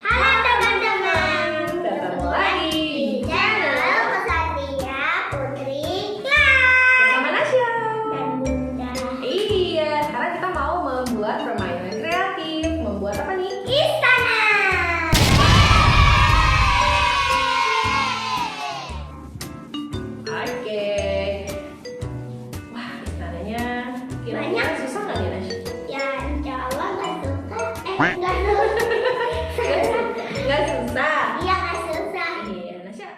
Halo teman-teman, Ketemu lagi di channel Kesatria Putri Kelas bersama Nasya. dan Bunda Iya, sekarang kita mau membuat permainan kreatif. Membuat apa nih? Istana. Oke. Wah, istananya kira-kira Banyak. susah nggak nih, Nasya? Ya insya Allah nggak suka, nggak susah. Nggak susah. Iya nggak susah. Iya, Nasya.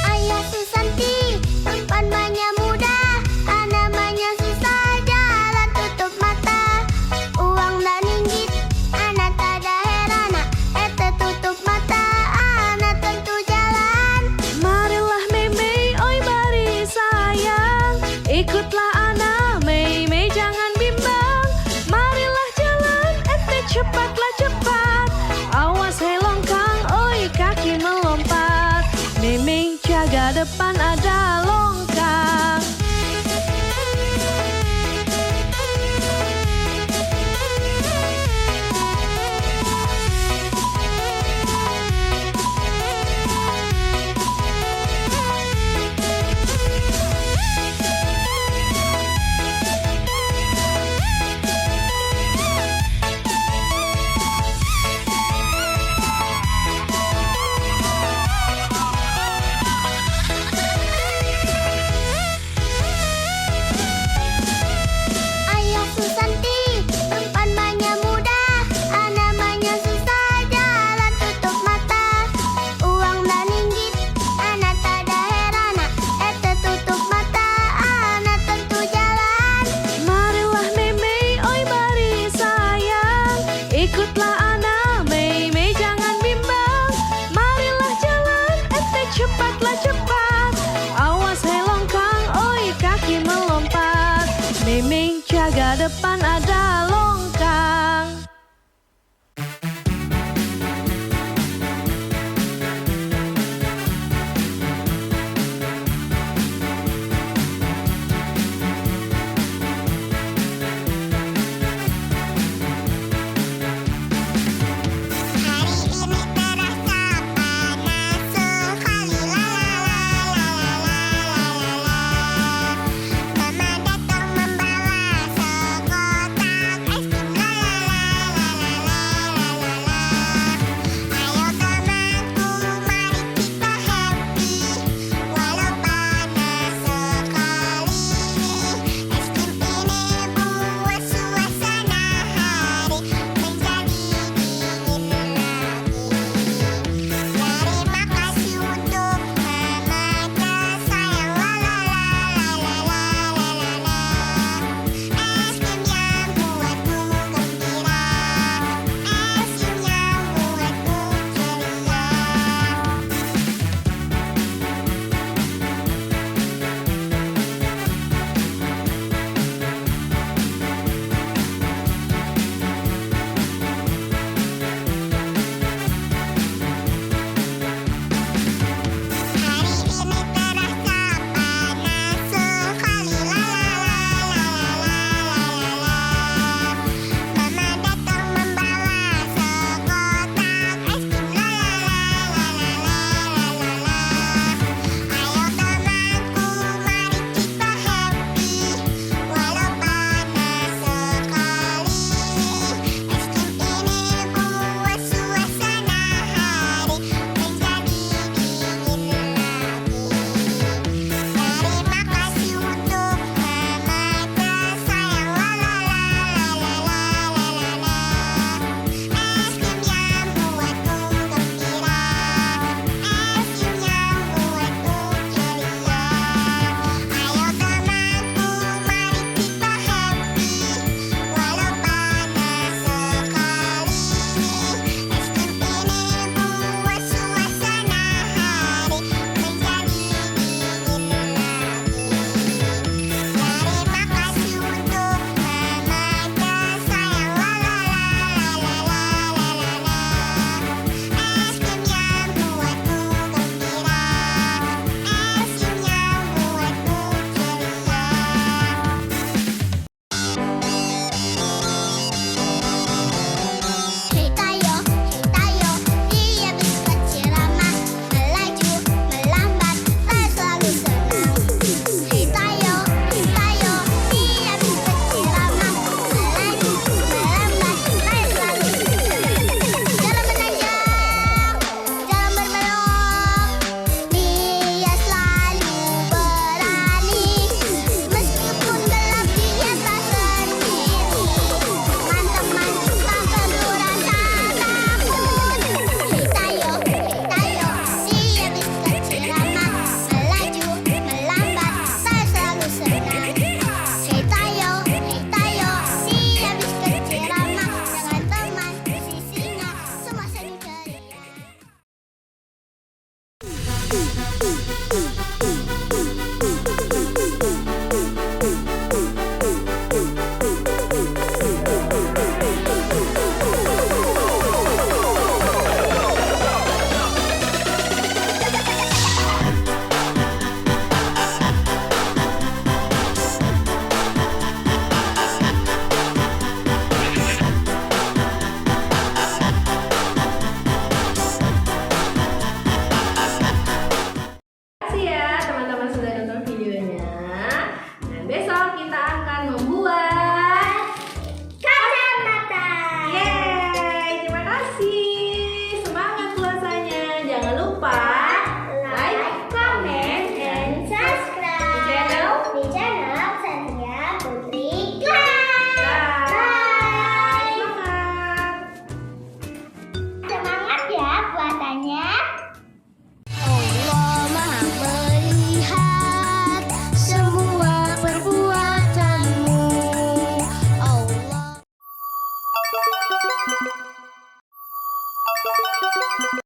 Ayah Susanti, tempat mainnya mudah, namanya susah, jalan tutup mata. Uang dan ringgit, anak tada herana, tutup mata, anak tentu jalan. Marilah Mei, oi mari sayang, ikutlah Ana, Mei jangan bimbang. Marilah jalan, cepatlah cepat, awas hei longkang, oi kaki melompat. Mei jaga depan adalah